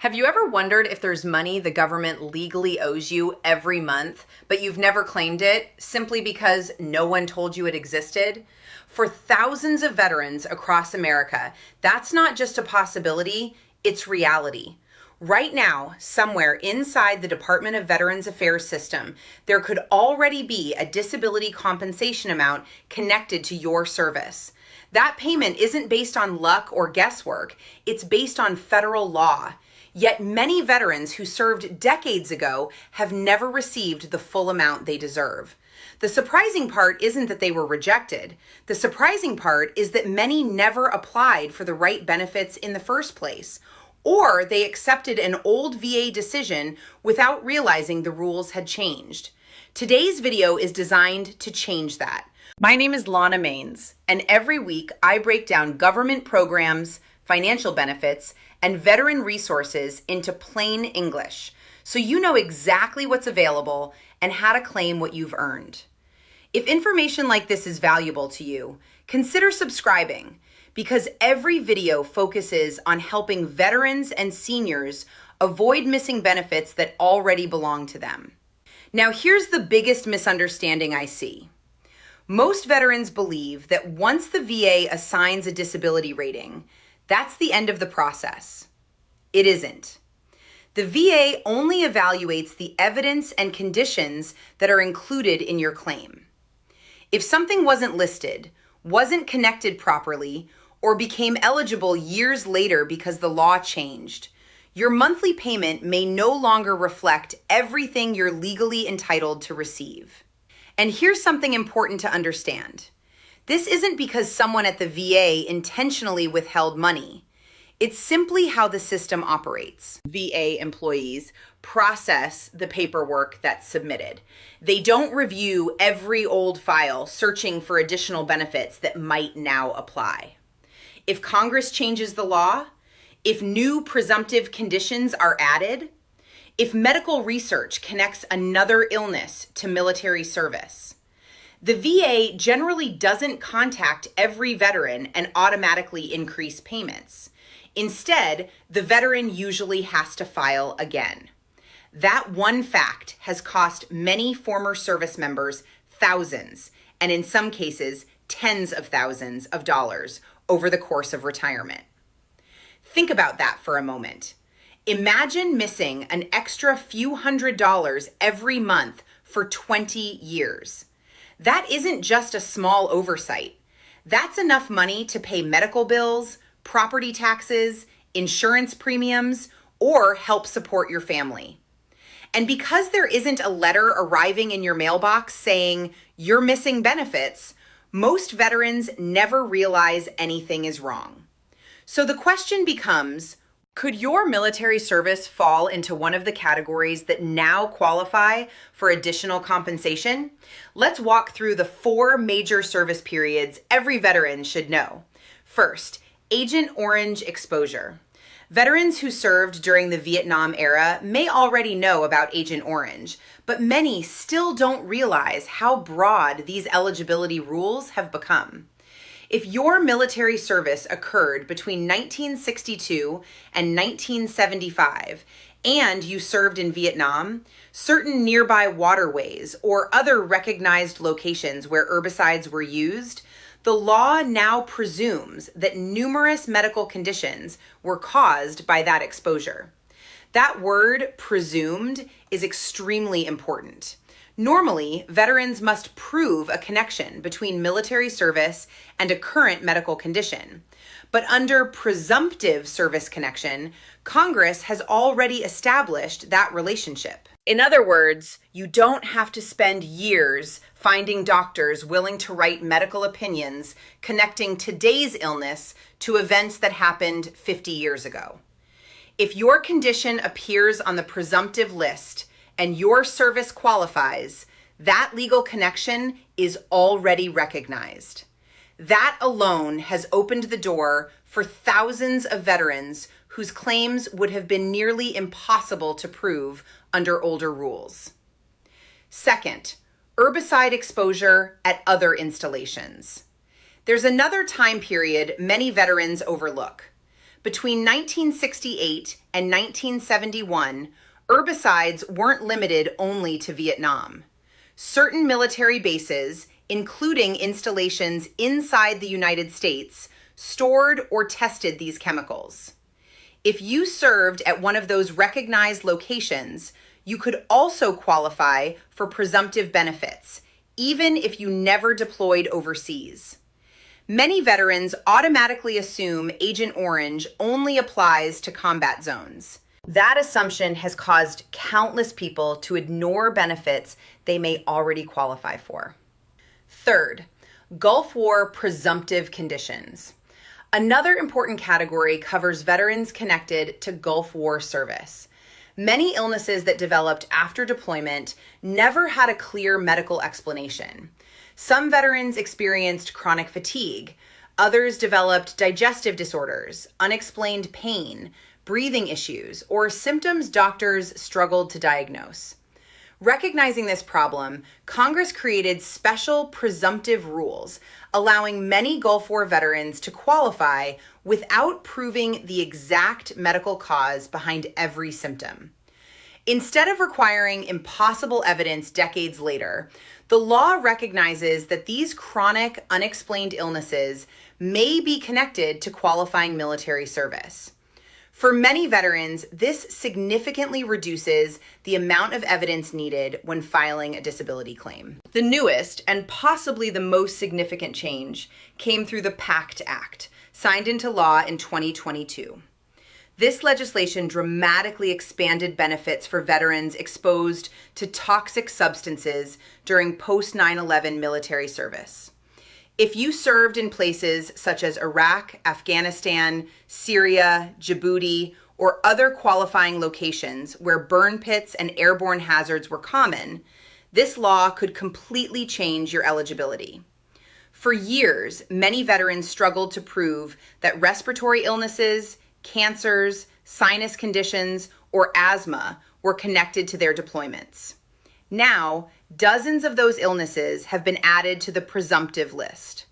Have you ever wondered if there's money the government legally owes you every month, but you've never claimed it simply because no one told you it existed? For thousands of veterans across America, that's not just a possibility, it's reality. Right now, somewhere inside the Department of Veterans Affairs system, there could already be a disability compensation amount connected to your service. That payment isn't based on luck or guesswork, it's based on federal law. Yet many veterans who served decades ago have never received the full amount they deserve. The surprising part isn't that they were rejected. The surprising part is that many never applied for the right benefits in the first place, or they accepted an old VA decision without realizing the rules had changed. Today's video is designed to change that. My name is Lana Maines, and every week I break down government programs, financial benefits, and veteran resources into plain English, so you know exactly what's available and how to claim what you've earned. If information like this is valuable to you, consider subscribing, because every video focuses on helping veterans and seniors avoid missing benefits that already belong to them. Now, here's the biggest misunderstanding I see. Most veterans believe that once the VA assigns a disability rating, that's the end of the process. It isn't. The VA only evaluates the evidence and conditions that are included in your claim. If something wasn't listed, wasn't connected properly, or became eligible years later because the law changed, your monthly payment may no longer reflect everything you're legally entitled to receive. And here's something important to understand. This isn't because someone at the VA intentionally withheld money. It's simply how the system operates. VA employees process the paperwork that's submitted. They don't review every old file searching for additional benefits that might now apply. If Congress changes the law, if new presumptive conditions are added, if medical research connects another illness to military service, the VA generally doesn't contact every veteran and automatically increase payments. Instead, the veteran usually has to file again. That one fact has cost many former service members thousands, and in some cases, tens of thousands of dollars over the course of retirement. Think about that for a moment. Imagine missing an extra few $100s every month for 20 years. That isn't just a small oversight. That's enough money to pay medical bills, property taxes, insurance premiums, or help support your family. And because there isn't a letter arriving in your mailbox saying you're missing benefits, most veterans never realize anything is wrong. So the question becomes, could your military service fall into one of the categories that now qualify for additional compensation? Let's walk through the 4 major service periods every veteran should know. First, Agent Orange exposure. Veterans who served during the Vietnam era may already know about Agent Orange, but many still don't realize how broad these eligibility rules have become. If your military service occurred between 1962 and 1975, and you served in Vietnam, certain nearby waterways or other recognized locations where herbicides were used, the law now presumes that numerous medical conditions were caused by that exposure. That word, presumed, is extremely important. Normally, veterans must prove a connection between military service and a current medical condition. But under presumptive service connection, Congress has already established that relationship. In other words, you don't have to spend years finding doctors willing to write medical opinions connecting today's illness to events that happened 50 years ago. If your condition appears on the presumptive list, and your service qualifies, that legal connection is already recognized. That alone has opened the door for thousands of veterans whose claims would have been nearly impossible to prove under older rules. Second, herbicide exposure at other installations. There's another time period many veterans overlook. Between 1968 and 1971, herbicides weren't limited only to Vietnam. Certain military bases, including installations inside the United States, stored or tested these chemicals. If you served at one of those recognized locations, you could also qualify for presumptive benefits, even if you never deployed overseas. Many veterans automatically assume Agent Orange only applies to combat zones. That assumption has caused countless people to ignore benefits they may already qualify for. Third, Gulf War presumptive conditions. Another important category covers veterans connected to Gulf War service. Many illnesses that developed after deployment never had a clear medical explanation. Some veterans experienced chronic fatigue. Others developed digestive disorders, unexplained pain, breathing issues, or symptoms doctors struggled to diagnose. Recognizing this problem, Congress created special presumptive rules, allowing many Gulf War veterans to qualify without proving the exact medical cause behind every symptom. Instead of requiring impossible evidence decades later, the law recognizes that these chronic, unexplained illnesses may be connected to qualifying military service. For many veterans, this significantly reduces the amount of evidence needed when filing a disability claim. The newest and possibly the most significant change came through the PACT Act, signed into law in 2022. This legislation dramatically expanded benefits for veterans exposed to toxic substances during post-9/11 military service. If you served in places such as Iraq, Afghanistan, Syria, Djibouti, or other qualifying locations where burn pits and airborne hazards were common, this law could completely change your eligibility. For years, many veterans struggled to prove that respiratory illnesses, cancers, sinus conditions, or asthma were connected to their deployments. Now, dozens of those illnesses have been added to the presumptive list.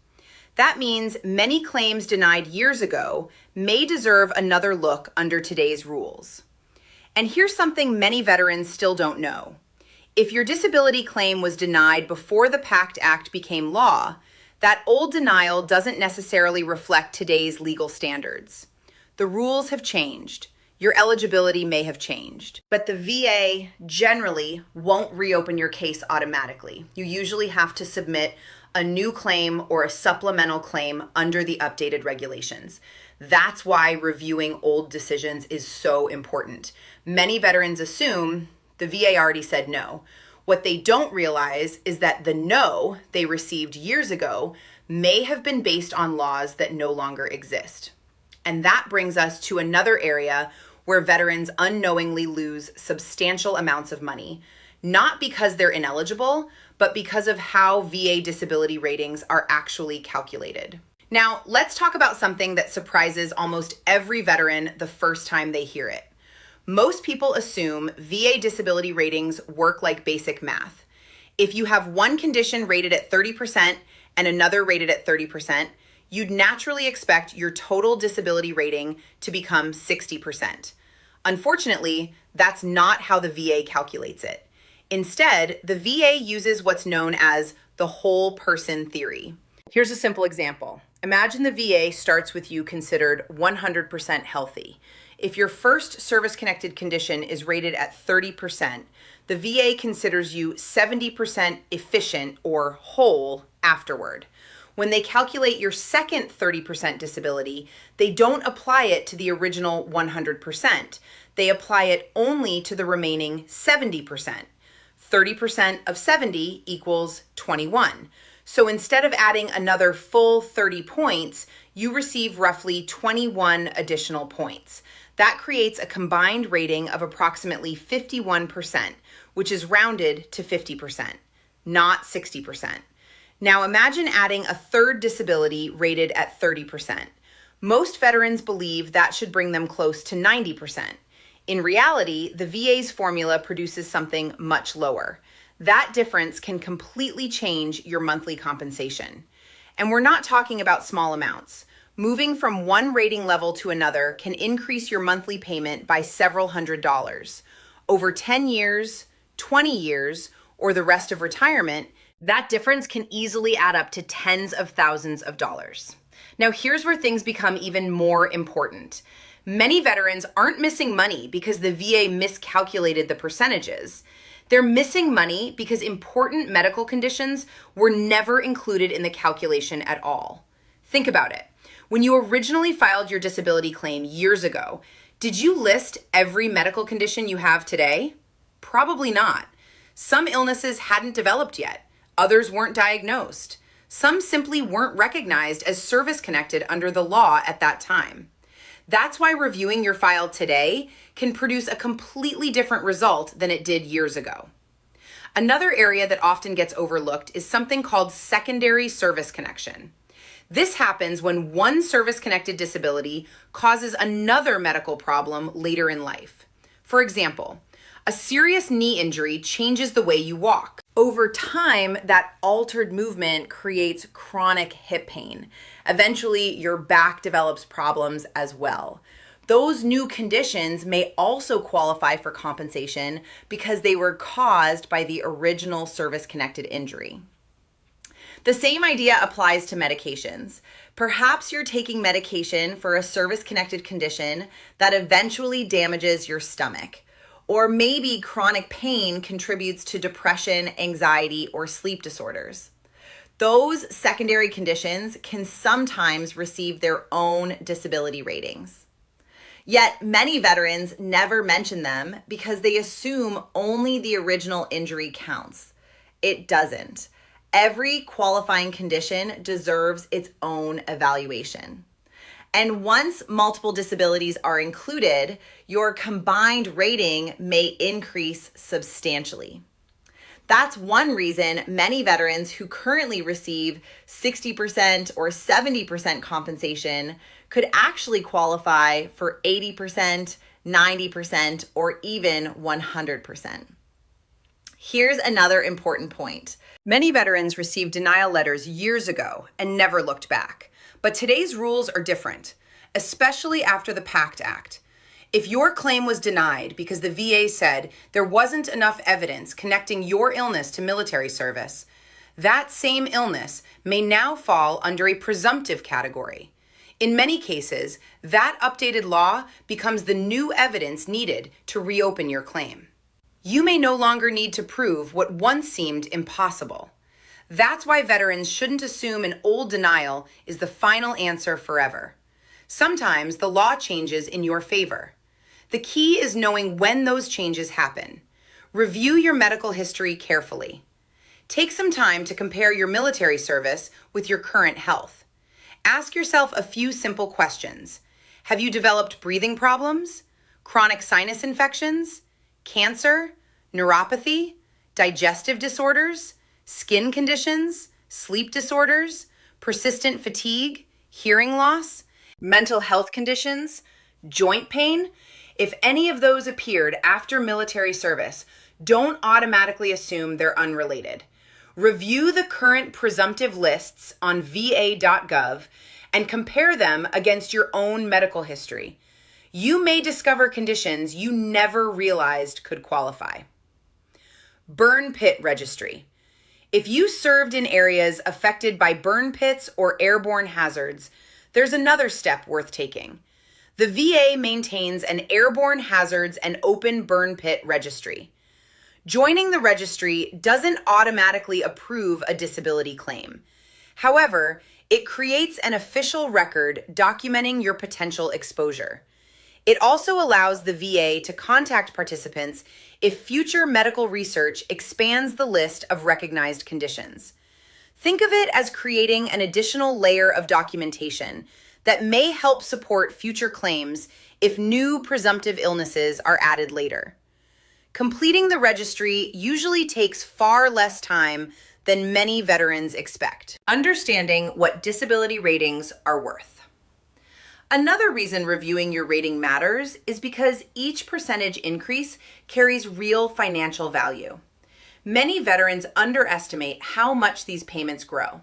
That means many claims denied years ago may deserve another look under today's rules. And here's something many veterans still don't know. If your disability claim was denied before the PACT Act became law, that old denial doesn't necessarily reflect today's legal standards. The rules have changed. Your eligibility may have changed, but the VA generally won't reopen your case automatically. You usually have to submit a new claim or a supplemental claim under the updated regulations. That's why reviewing old decisions is so important. Many veterans assume the VA already said no. What they don't realize is that the no they received years ago may have been based on laws that no longer exist. And that brings us to another area where veterans unknowingly lose substantial amounts of money, not because they're ineligible, but because of how VA disability ratings are actually calculated. Now, let's talk about something that surprises almost every veteran the first time they hear it. Most people assume VA disability ratings work like basic math. If you have one condition rated at 30% and another rated at 30%, you'd naturally expect your total disability rating to become 60%. Unfortunately, that's not how the VA calculates it. Instead, the VA uses what's known as the whole person theory. Here's a simple example. Imagine the VA starts with you considered 100% healthy. If your first service-connected condition is rated at 30%, the VA considers you 70% efficient or whole afterward. When they calculate your second 30% disability, they don't apply it to the original 100%. They apply it only to the remaining 70%. 30% of 70 equals 21. So instead of adding another full 30 points, you receive roughly 21 additional points. That creates a combined rating of approximately 51%, which is rounded to 50%, not 60%. Now imagine adding a third disability rated at 30%. Most veterans believe that should bring them close to 90%. In reality, the VA's formula produces something much lower. That difference can completely change your monthly compensation. And we're not talking about small amounts. Moving from one rating level to another can increase your monthly payment by several $100s. Over 10 years, 20 years, or the rest of retirement, that difference can easily add up to tens of thousands of dollars. Now, here's where things become even more important. Many veterans aren't missing money because the VA miscalculated the percentages. They're missing money because important medical conditions were never included in the calculation at all. Think about it. When you originally filed your disability claim years ago, did you list every medical condition you have today? Probably not. Some illnesses hadn't developed yet. Others weren't diagnosed. Some simply weren't recognized as service-connected under the law at that time. That's why reviewing your file today can produce a completely different result than it did years ago. Another area that often gets overlooked is something called secondary service connection. This happens when one service-connected disability causes another medical problem later in life. For example, a serious knee injury changes the way you walk. Over time, that altered movement creates chronic hip pain. Eventually, your back develops problems as well. Those new conditions may also qualify for compensation because they were caused by the original service-connected injury. The same idea applies to medications. Perhaps you're taking medication for a service-connected condition that eventually damages your stomach. Or maybe chronic pain contributes to depression, anxiety, or sleep disorders. Those secondary conditions can sometimes receive their own disability ratings. Yet many veterans never mention them because they assume only the original injury counts. It doesn't. Every qualifying condition deserves its own evaluation. And once multiple disabilities are included, your combined rating may increase substantially. That's one reason many veterans who currently receive 60% or 70% compensation could actually qualify for 80%, 90%, or even 100%. Here's another important point. Many veterans received denial letters years ago and never looked back. But today's rules are different, especially after the PACT Act. If your claim was denied because the VA said there wasn't enough evidence connecting your illness to military service, that same illness may now fall under a presumptive category. In many cases, that updated law becomes the new evidence needed to reopen your claim. You may no longer need to prove what once seemed impossible. That's why veterans shouldn't assume an old denial is the final answer forever. Sometimes the law changes in your favor. The key is knowing when those changes happen. Review your medical history carefully. Take some time to compare your military service with your current health. Ask yourself a few simple questions. Have you developed breathing problems, chronic sinus infections, cancer, neuropathy, digestive disorders, skin conditions, sleep disorders, persistent fatigue, hearing loss, mental health conditions, joint pain? If any of those appeared after military service, don't automatically assume they're unrelated. Review the current presumptive lists on va.gov and compare them against your own medical history. You may discover conditions you never realized could qualify. Burn pit registry. If you served in areas affected by burn pits or airborne hazards, there's another step worth taking. The VA maintains an airborne hazards and open burn pit registry. Joining the registry doesn't automatically approve a disability claim. However, it creates an official record documenting your potential exposure. It also allows the VA to contact participants if future medical research expands the list of recognized conditions. Think of it as creating an additional layer of documentation that may help support future claims if new presumptive illnesses are added later. Completing the registry usually takes far less time than many veterans expect. Understanding what disability ratings are worth. Another reason reviewing your rating matters is because each percentage increase carries real financial value. Many veterans underestimate how much these payments grow.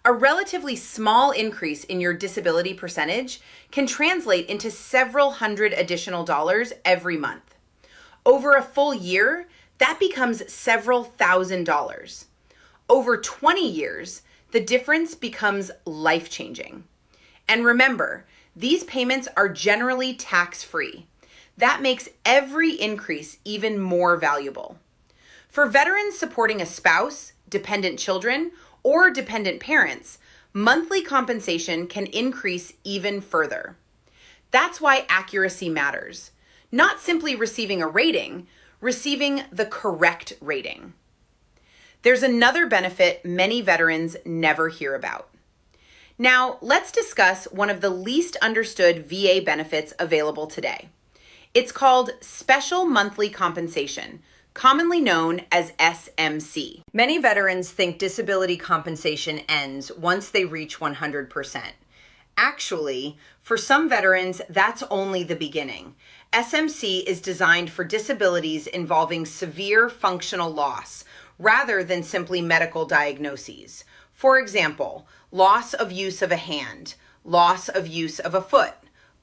A relatively small increase in your disability percentage can translate into several hundred additional dollars every month. Over a full year, that becomes several $1,000s. Over 20 years, the difference becomes life-changing. And remember, these payments are generally tax-free. That makes every increase even more valuable. For veterans supporting a spouse, dependent children, or dependent parents, monthly compensation can increase even further. That's why accuracy matters. Not simply receiving a rating, receiving the correct rating. There's another benefit many veterans never hear about. Now, let's discuss one of the least understood VA benefits available today. It's called Special Monthly Compensation, commonly known as SMC. Many veterans think disability compensation ends once they reach 100%. Actually, for some veterans, that's only the beginning. SMC is designed for disabilities involving severe functional loss, rather than simply medical diagnoses. For example, loss of use of a hand, loss of use of a foot,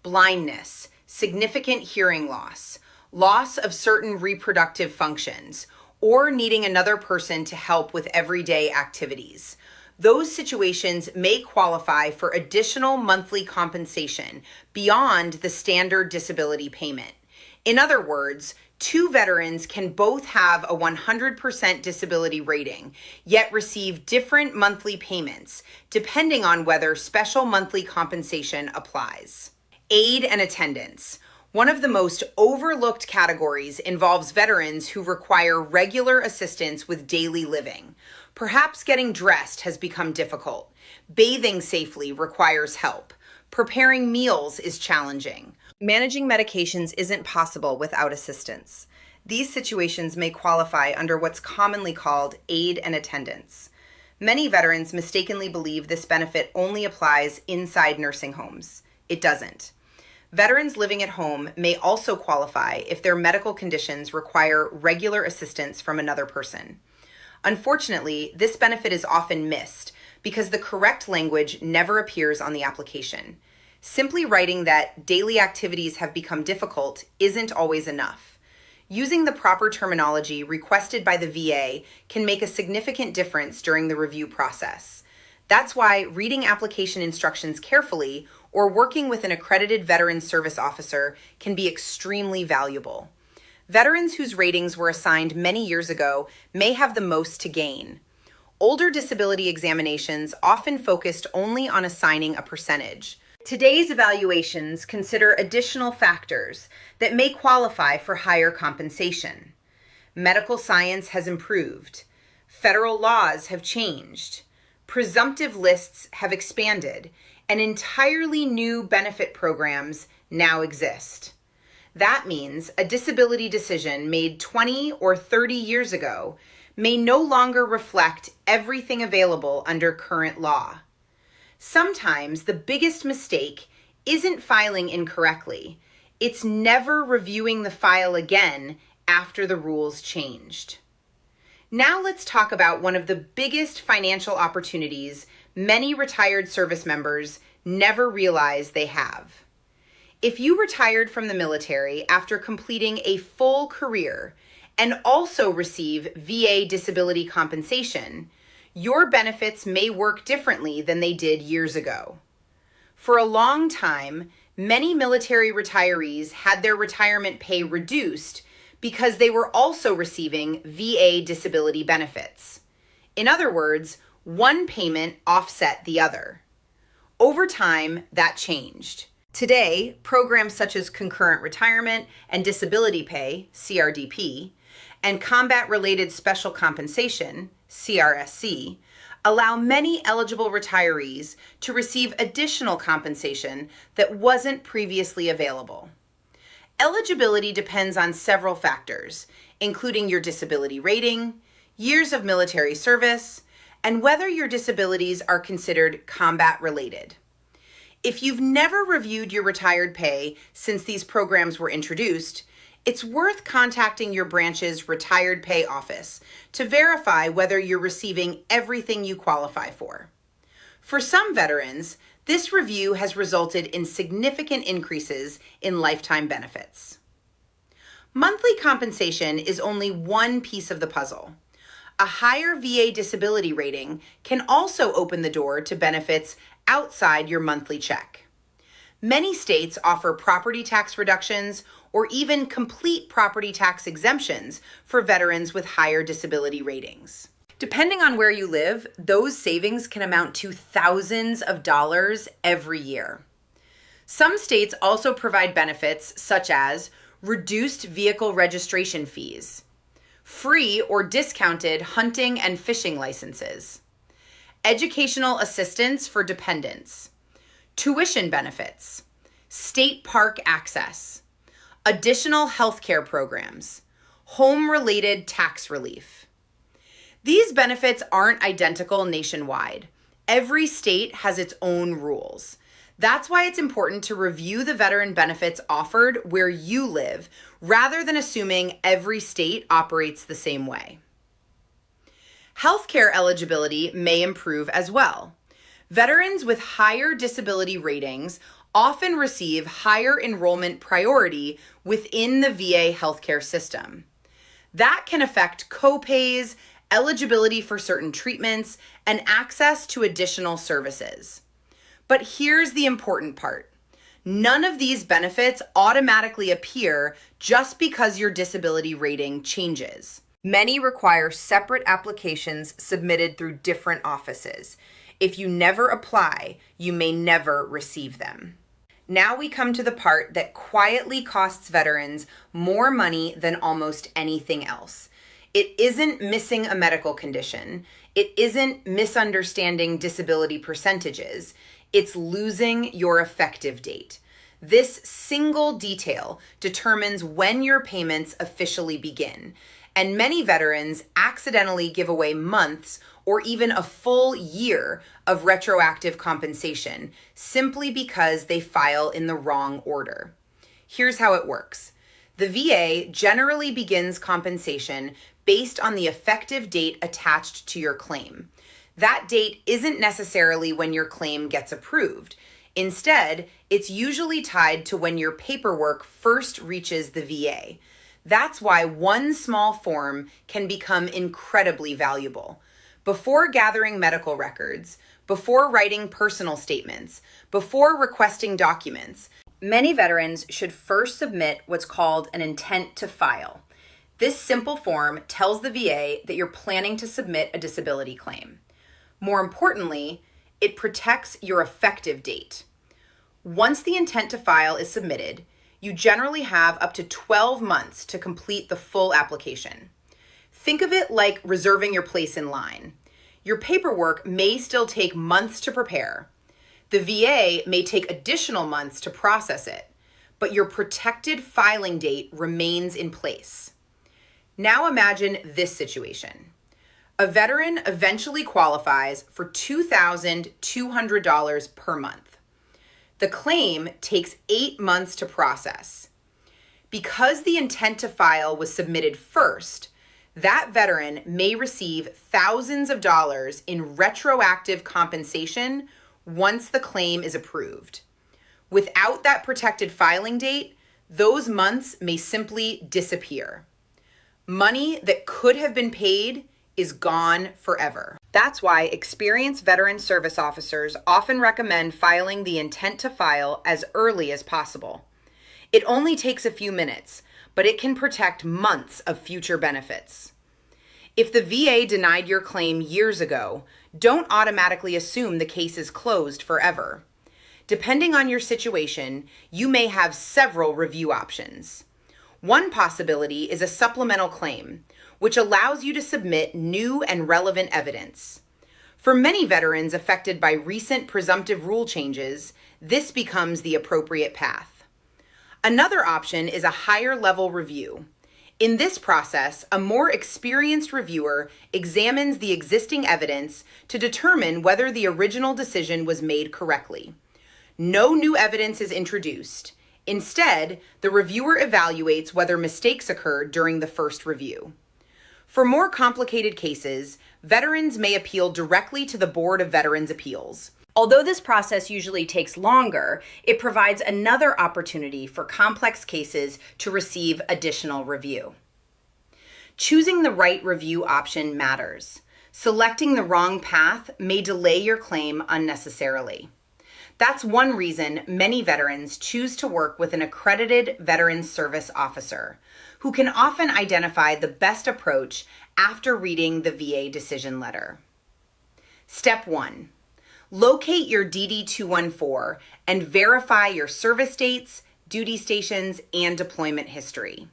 blindness, significant hearing loss, loss of certain reproductive functions, or needing another person to help with everyday activities. Those situations may qualify for additional monthly compensation beyond the standard disability payment. In other words, two veterans can both have a 100% disability rating, yet receive different monthly payments, depending on whether special monthly compensation applies. Aid and attendance. One of the most overlooked categories involves veterans who require regular assistance with daily living. Perhaps getting dressed has become difficult. Bathing safely requires help. Preparing meals is challenging. Managing medications isn't possible without assistance. These situations may qualify under what's commonly called aid and attendance. Many veterans mistakenly believe this benefit only applies inside nursing homes. It doesn't. Veterans living at home may also qualify if their medical conditions require regular assistance from another person. Unfortunately, this benefit is often missed because the correct language never appears on the application. Simply writing that daily activities have become difficult isn't always enough. Using the proper terminology requested by the VA can make a significant difference during the review process. That's why reading application instructions carefully or working with an accredited veteran service officer can be extremely valuable. Veterans whose ratings were assigned many years ago may have the most to gain. Older disability examinations often focused only on assigning a percentage. Today's evaluations consider additional factors that may qualify for higher compensation. Medical science has improved. Federal laws have changed. Presumptive lists have expanded, and entirely new benefit programs now exist. That means a disability decision made 20 or 30 years ago may no longer reflect everything available under current law. Sometimes the biggest mistake isn't filing incorrectly. It's never reviewing the file again after the rules changed. Now let's talk about one of the biggest financial opportunities many retired service members never realize they have. If you retired from the military after completing a full career and also receive VA disability compensation, your benefits may work differently than they did years ago. For a long time, many military retirees had their retirement pay reduced because they were also receiving VA disability benefits. In other words, one payment offset the other. Over time, that changed. Today, programs such as concurrent retirement and disability pay, CRDP, and combat-related special compensation, CRSC, allow many eligible retirees to receive additional compensation that wasn't previously available. Eligibility depends on several factors, including your disability rating, years of military service, and whether your disabilities are considered combat-related. If you've never reviewed your retired pay since these programs were introduced, it's worth contacting your branch's retired pay office to verify whether you're receiving everything you qualify for. For some veterans, this review has resulted in significant increases in lifetime benefits. Monthly compensation is only one piece of the puzzle. A higher VA disability rating can also open the door to benefits outside your monthly check. Many states offer property tax reductions or even complete property tax exemptions for veterans with higher disability ratings. Depending on where you live, those savings can amount to thousands of dollars every year. Some states also provide benefits such as reduced vehicle registration fees, free or discounted hunting and fishing licenses, educational assistance for dependents, tuition benefits, state park access, additional healthcare programs, home-related tax relief. These benefits aren't identical nationwide. Every state has its own rules. That's why it's important to review the veteran benefits offered where you live, rather than assuming every state operates the same way. Healthcare eligibility may improve as well. Veterans with higher disability ratings often receive higher enrollment priority within the VA healthcare system. That can affect copays, eligibility for certain treatments, and access to additional services. But here's the important part. None of these benefits automatically appear just because your disability rating changes. Many require separate applications submitted through different offices. If you never apply, you may never receive them. Now we come to the part that quietly costs veterans more money than almost anything else. It isn't missing a medical condition. It isn't misunderstanding disability percentages. It's losing your effective date. This single detail determines when your payments officially begin, and many veterans accidentally give away months or even a full year of retroactive compensation simply because they file in the wrong order. Here's how it works. The VA generally begins compensation based on the effective date attached to your claim. That date isn't necessarily when your claim gets approved. Instead, it's usually tied to when your paperwork first reaches the VA. That's why one small form can become incredibly valuable. Before gathering medical records, before writing personal statements, before requesting documents, many veterans should first submit what's called an intent to file. This simple form tells the VA that you're planning to submit a disability claim. More importantly, it protects your effective date. Once the intent to file is submitted, you generally have up to 12 months to complete the full application. Think of it like reserving your place in line. Your paperwork may still take months to prepare. The VA may take additional months to process it, but your protected filing date remains in place. Now imagine this situation. A veteran eventually qualifies for $2,200 per month. The claim takes 8 months to process. Because the intent to file was submitted first, that veteran may receive thousands of dollars in retroactive compensation once the claim is approved. Without that protected filing date, those months may simply disappear. Money that could have been paid is gone forever. That's why experienced veteran service officers often recommend filing the intent to file as early as possible. It only takes a few minutes, but it can protect months of future benefits. If the VA denied your claim years ago, don't automatically assume the case is closed forever. Depending on your situation, you may have several review options. One possibility is a supplemental claim, which allows you to submit new and relevant evidence. For many veterans affected by recent presumptive rule changes, this becomes the appropriate path. Another option is a higher level review. In this process, a more experienced reviewer examines the existing evidence to determine whether the original decision was made correctly. No new evidence is introduced. Instead, the reviewer evaluates whether mistakes occurred during the first review. For more complicated cases, veterans may appeal directly to the Board of Veterans' Appeals. Although this process usually takes longer, it provides another opportunity for complex cases to receive additional review. Choosing the right review option matters. Selecting the wrong path may delay your claim unnecessarily. That's one reason many veterans choose to work with an accredited Veteran Service Officer, who can often identify the best approach after reading the VA decision letter. Step 1. Locate your DD-214 and verify your service dates, duty stations, and deployment history.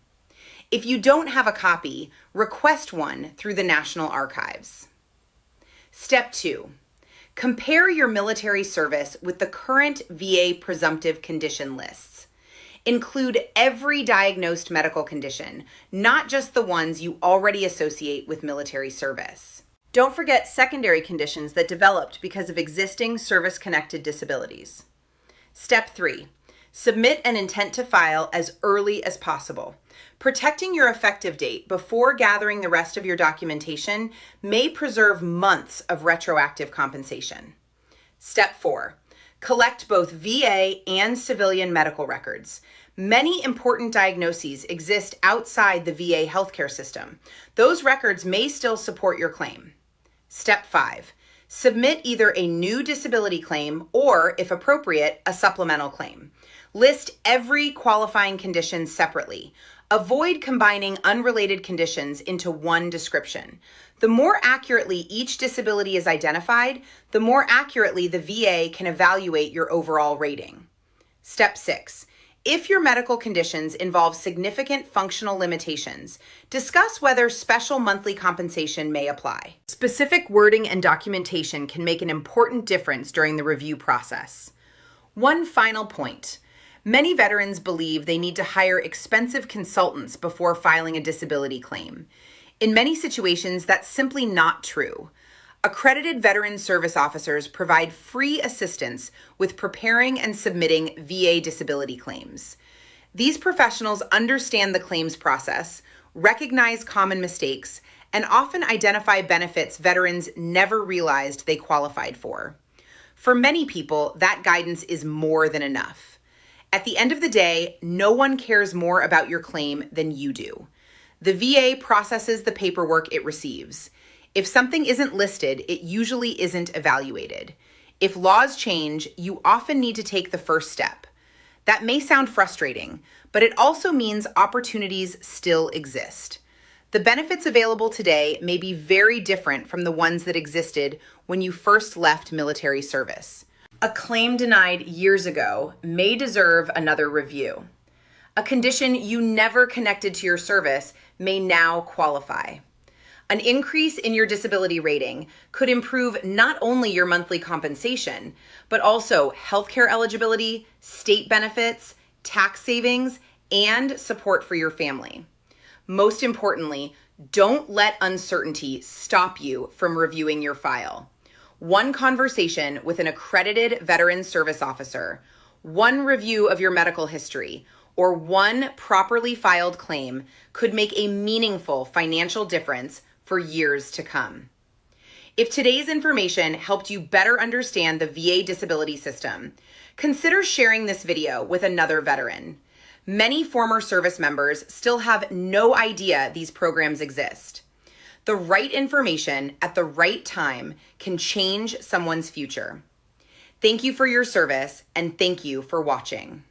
If you don't have a copy, request one through the National Archives. Step 2. Compare your military service with the current VA presumptive condition lists. Include every diagnosed medical condition, not just the ones you already associate with military service. Don't forget secondary conditions that developed because of existing service-connected disabilities. Step 3. Submit an intent to file as early as possible. Protecting your effective date before gathering the rest of your documentation may preserve months of retroactive compensation. Step 4. Collect both VA and civilian medical records. Many important diagnoses exist outside the VA healthcare system. Those records may still support your claim. Step 5. Submit either a new disability claim or, if appropriate, a supplemental claim. List every qualifying condition separately. Avoid combining unrelated conditions into one description. The more accurately each disability is identified, the more accurately the VA can evaluate your overall rating. Step 6. If your medical conditions involve significant functional limitations, discuss whether special monthly compensation may apply. Specific wording and documentation can make an important difference during the review process. One final point. Many veterans believe they need to hire expensive consultants before filing a disability claim. In many situations, that's simply not true. Accredited Veteran Service Officers provide free assistance with preparing and submitting VA disability claims. These professionals understand the claims process, recognize common mistakes, and often identify benefits veterans never realized they qualified for. For many people, that guidance is more than enough. At the end of the day, no one cares more about your claim than you do. The VA processes the paperwork it receives. If something isn't listed, it usually isn't evaluated. If laws change, you often need to take the first step. That may sound frustrating, but it also means opportunities still exist. The benefits available today may be very different from the ones that existed when you first left military service. A claim denied years ago may deserve another review. A condition you never connected to your service may now qualify. An increase in your disability rating could improve not only your monthly compensation, but also healthcare eligibility, state benefits, tax savings, and support for your family. Most importantly, don't let uncertainty stop you from reviewing your file. One conversation with an accredited Veteran Service Officer, one review of your medical history, or one properly filed claim could make a meaningful financial difference for years to come. If today's information helped you better understand the VA disability system, consider sharing this video with another veteran. Many former service members still have no idea these programs exist. The right information at the right time can change someone's future. Thank you for your service, and thank you for watching.